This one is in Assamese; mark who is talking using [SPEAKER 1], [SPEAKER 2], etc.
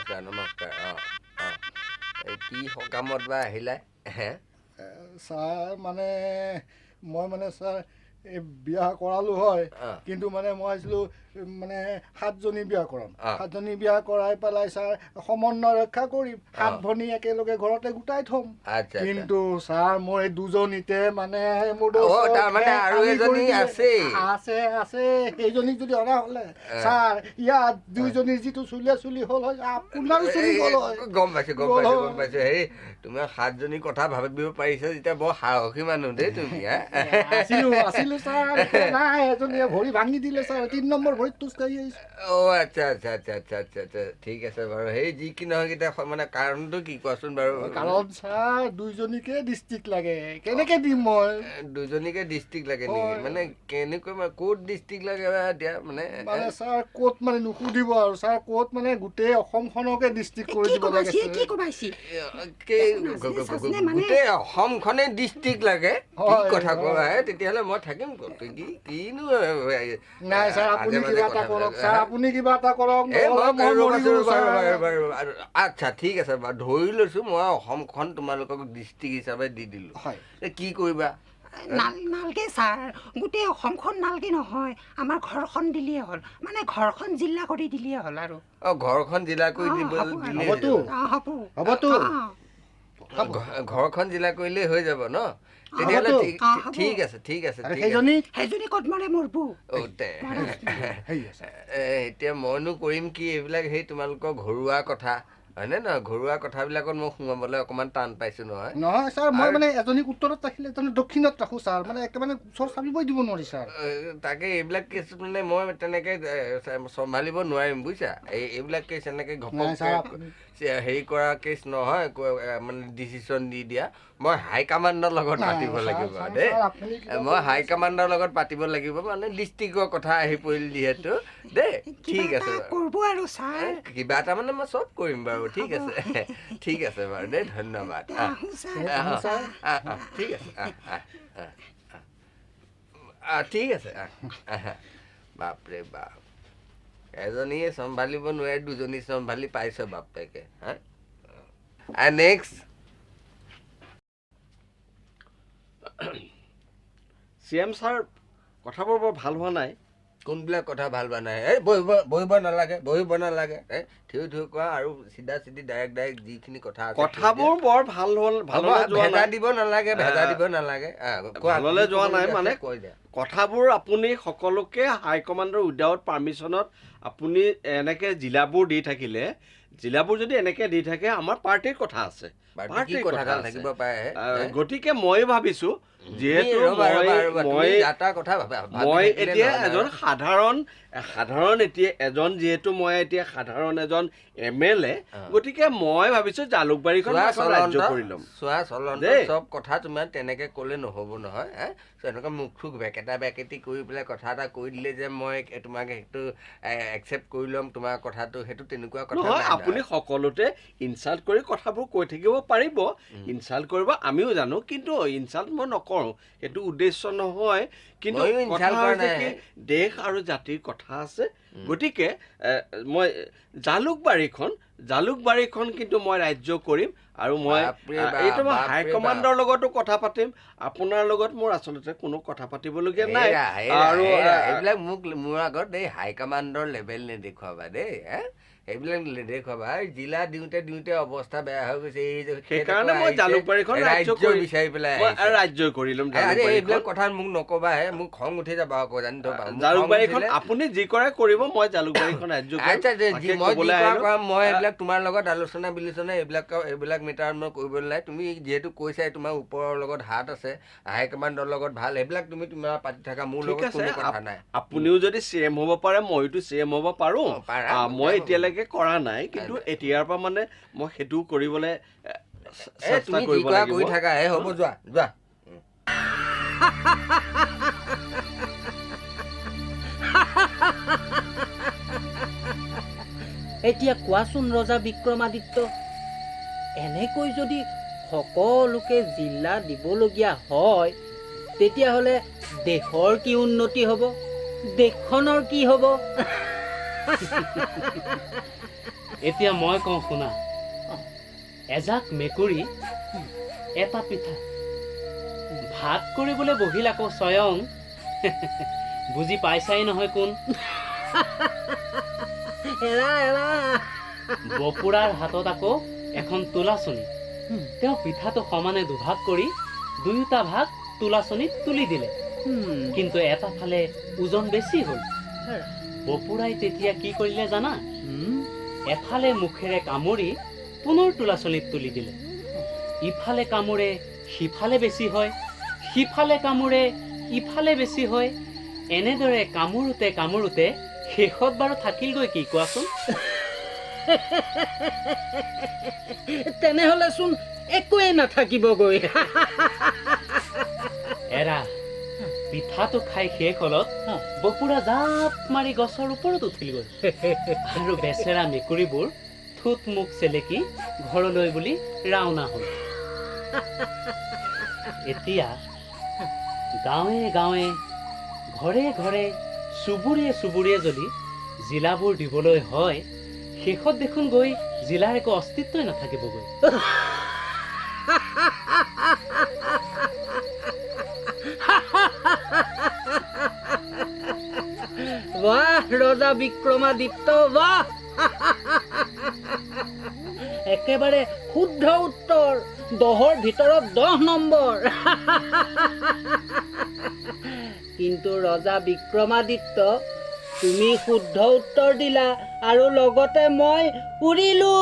[SPEAKER 1] নমস্কাৰ নমস্কাৰ কি সকামত বা আহিলা হে
[SPEAKER 2] ছাৰ মানে মই মানে ছাৰ এই বিয়া কৰালোঁ হয় কিন্তু মানে মই ভাবিছিলোঁ মানে 7জনী বিয়া কৰাম 7জনী বিয়া কৰাই পেলাই ছাৰ সমন্বয় ৰক্ষা কৰিম 7 ভনী একেলগে ঘৰতে গোটাই থ'ম কিন্তু ছাৰ মোৰ এই 2জনীতে মানে মোৰ
[SPEAKER 1] তাৰমানে আৰু এজনী আছে
[SPEAKER 2] সেইজনীক যদি অনা হ'লে ছাৰ ইয়াত 2জনীৰ যিটো চুলি হ'ল হয় আপোনাৰো চুলি গ'ল হয়
[SPEAKER 1] গম পাইছোঁ হেৰি তুমি 7জনী কথা ভাবিব পাৰিছা যেতিয়া বৰ সাহসী মানুহ দেই তুমি
[SPEAKER 2] আছিলো ছাৰ নাই এজনীয়ে ভৰি ভাঙি দিলে ছাৰ 3 নম্বৰ ভৰিত খোজকাঢ়ি আহিছোঁ
[SPEAKER 1] আচ্ছা ঠিক আছে বাৰু সেই যি কি নহয় এতিয়া মানে কাৰণটো কি কোৱাচোন বাৰু
[SPEAKER 2] কাৰণ ছাৰ 2জনীকে ডিষ্ট্ৰিক্ট লাগে কেনেকে দিম মই
[SPEAKER 1] 2জনীকে ডিষ্ট্ৰিক্ট লাগে নেকি মানে কেনেকৈ ক'ত ডিষ্ট্ৰিক্ট লাগে এতিয়া মানে
[SPEAKER 2] ছাৰ ক'ত মানে নুসুধিব আৰু ছাৰ ক'ত মানে গোটেই অসমখনকে ডিষ্ট্ৰিক্ট কৰি দিব লাগে
[SPEAKER 1] গোটেই অসমখনে ডিষ্ট্ৰিক্ট লাগে কি কথা কোৱা তেতিয়াহ'লে মই থাকিম কিনো
[SPEAKER 2] নাই ছাৰ আপুনি কিবা এটা কৰক ছাৰ আপুনি কিবা এটা কৰক
[SPEAKER 1] আচ্ছা ঠিক আছে বাৰু ধৰি লৈছোঁ মই অসমখন তোমালোকক ডিষ্ট্ৰিক্ট হিচাপে দি দিলোঁ কি কৰিবা
[SPEAKER 3] নালগে ছাৰ গোটেই অসমখন নালগে নহয় আমাৰ ঘৰখন দিলেই হ'ল মানে ঘৰখন জিলা কৰি দিলেই হ'ল আৰু
[SPEAKER 1] ঘৰখন জিলা কৰি ঘৰখন জিলা কৰিলেই হৈ যাব ন তেতিয়াহ'লে ঠিক আছে
[SPEAKER 3] সেইজনী ক'ত মৰে মৰবো
[SPEAKER 1] এতিয়া মইনো কৰিম কি এইবিলাক সেই তোমালোকৰ ঘৰুৱা কথা হয়নে নহয় ঘৰুৱা কথাবিলাকত মই সোমাবলৈ অকণমান টান পাইছোঁ
[SPEAKER 2] নহয় ছাৰ মই মানে এজনীক উত্তৰত ৰাখিলে এজনী দক্ষিণত ৰাখোঁ ছাৰ মানে একেবাৰে ওচৰ চাপিবই দিব নোৱাৰি ছাৰ
[SPEAKER 1] তাকে এইবিলাক কেছ মানে মই তেনেকৈ চম্ভালিব নোৱাৰিম বুজিছা এইবিলাক কেছ এনেকৈ ঘপককৈ হেৰি কৰা কেছ নহয় মানে ডিচিশ্যন দি দিয়া মই হাইকমাণ্ডৰ লগত পাতিব লাগিব দেই মই হাইকমাণ্ডৰ লগত পাতিব লাগিব মানে ডিষ্ট্ৰিক্টৰ কথা আহি পৰিল যিহেতু দেই ঠিক আছে কিবা এটা মানে মই চব কৰিম বাৰু ঠিক আছে বাৰু দেই ধন্যবাদ ঠিক আছে বাপৰে বাপ এজনীয়ে চম্ভালিব নোৱাৰে 2জনী চম্ভালি পাইছ বাপেকে নেক্সট
[SPEAKER 4] CM ছাৰ কথাবোৰ বৰ ভাল হোৱা নাই
[SPEAKER 1] কোনবিলাক কথা ভাল হোৱা নাই বহিব নালাগে থিয় কোৱা আৰু চিধা চিধি ডাইৰেক্ট যিখিনি কথা আছে
[SPEAKER 4] কথাবোৰ বৰ ভাল
[SPEAKER 1] ভেজা দিব নালাগে
[SPEAKER 4] ভাললৈ যোৱা নাই মানে কথাবোৰ আপুনি সকলোকে হাইকমাণ্ডৰ উইদাউট পাৰ্মিশ্যনত আপুনি এনেকৈ জিলাবোৰ দি থাকিলে জিলাবোৰ যদি এনেকৈ দি থাকে আমাৰ পাৰ্টিৰ কথা আছে গতিকে মই ভাবিছোঁ যিহেতু মই এতিয়া এজন সাধাৰণ এতিয়া এজন যিহেতু মই এতিয়া সাধাৰণ এজন MLA গতিকে মই ভাবিছোঁ জালুকবাৰীখন ৰাজ্য কৰি ল'ম
[SPEAKER 1] চব কথা তোমাৰ তেনেকৈ ক'লে নহ'ব নহয় এনেকুৱা মুখ থুক বেকেটি কৰি পেলাই কথা এটা কৈ দিলে যে মই তোমাক সেইটো একচেপ্ট কৰি ল'ম তোমাৰ কথাটো সেইটো তেনেকুৱা কথা
[SPEAKER 4] নহয় আপুনি সকলোতে ইনচাল্ট কৰি কথাবোৰ কৈ থাকিব পাৰিব ইনচাল্ট কৰিব আমিও জানো কিন্তু ইনচাল্ট মই নকৰোঁ সেইটো উদ্দেশ্য নহয় কিন্তু দেশ আৰু জাতিৰ কথা আছে গতিকে মই জালুকবাৰীখন কিন্তু মই ৰাজ্য কৰিম আৰু মই এইটো মই হাইকমাণ্ডৰ লগতো কথা পাতিম আপোনাৰ লগত মোৰ আচলতে কোনো কথা পাতিবলগীয়া নাই
[SPEAKER 1] আৰু এইবিলাক মোৰ আগত এই হাইকমাণ্ডৰ লেভেল নেদেখুৱাবা দেই এইবিলাক নেদেখুৱাবা জিলা দিওঁতে অৱস্থা বেয়া হৈ গৈছে
[SPEAKER 4] সেইকাৰণে মই জালুকবাৰীখন
[SPEAKER 1] বিচাৰি পেলাই
[SPEAKER 4] ৰাজ্য কৰি ল'ম
[SPEAKER 1] এইবিলাক কথা মোক নকবা মোক খং উঠি যাবা আকৌ জানি থবা
[SPEAKER 4] জালুকবাৰীখন আপুনি যি কৰে কৰিব মই জালুকবাৰীখন ৰাজ্য
[SPEAKER 1] মই এইবিলাক তোমাৰ লগত আলোচনা বিলোচনা এইবিলাক মিটাৰত মই কৰিবলৈ নাই তুমি যিহেতু কৈছা তোমাৰ ওপৰৰ লগত হাত আছে হাইকমাণ্ডৰ লগত ভাল এইবিলাক তুমি তোমাৰ পাতি থাকা মোৰ লগত কোনো কথা নাই
[SPEAKER 4] আপুনিও যদি CM হ'ব পাৰে মইতো CM হ'ব পাৰোঁ মই এতিয়ালৈকে কৰা নাই কিন্তু এতিয়াৰ পৰা মানে মই সেইটো কৰিবলৈ চেষ্টা কৰিব লাগিব
[SPEAKER 1] হ'ব যোৱা
[SPEAKER 5] এতিয়া কোৱাচোন ৰজা বিক্ৰমাদিত্য এনেকৈ যদি সকলোকে জিলা দিবলগীয়া হয় তেতিয়াহ'লে দেশৰ কি উন্নতি হ'ব দেশখনৰ কি হ'ব এতিয়া মই কওঁ শুনা, এজাক মেকুৰী এটা পিঠা ভাত কৰিবলৈ বহিল আকৌ স্বয়ং। বুজি পাইছাই নহয় কোন? বপুৰাৰ হাতত আকৌ এখন তোলাচনী। তেওঁ পিঠাটো সমানে দুভাগ কৰি দুয়োটা ভাগ তোলাচনীত তুলি দিলে, কিন্তু এটা ফালে ওজন বেছি হ'ল। বপুৰাই তেতিয়া কি কৰিলে জানা? এফালে মুখেৰে কামুৰি পুনৰ তোলাচনীত তুলি দিলে। ইফালে কামোৰে সিফালে বেছি হয়, সিফালে কামোৰে ইফালে বেছি হয়। এনেদৰে কামোৰোতে কামোৰোতে শেষত বাৰু থাকিলগৈ কি কোৱাচোন?
[SPEAKER 3] তেনেহ'লেচোন একোৱেই নাথাকিবগৈ।
[SPEAKER 5] এৰা পিঠাটো খাই শেষ হলত বপুৰা জাপ মাৰি গছৰ ওপৰত উঠিলগৈ, আৰু বেচেৰা মেকুৰীবোৰ থুত মুখ চেলেকি ঘৰলৈ বুলি ৰাওনা হ'ল। এতিয়া গাঁৱে গাঁৱে ঘৰে ঘৰে চুবুৰীয়ে চুবুৰীয়ে যদি জিলাবোৰ দিবলৈ হয়, শেষত দেখোন গৈ জিলাৰ একো অস্তিত্বই নাথাকিবগৈ।
[SPEAKER 3] বাহ ৰজা বিক্ৰমাদিত্য, বাহ! একেবাৰে শুদ্ধ উত্তৰ, 10ৰ ভিতৰত 10 নম্বৰ। কিন্তু ৰজা বিক্ৰমাদিত্য, তুমি শুদ্ধ উত্তৰ দিলা আৰু লগতে মই উৰিলো।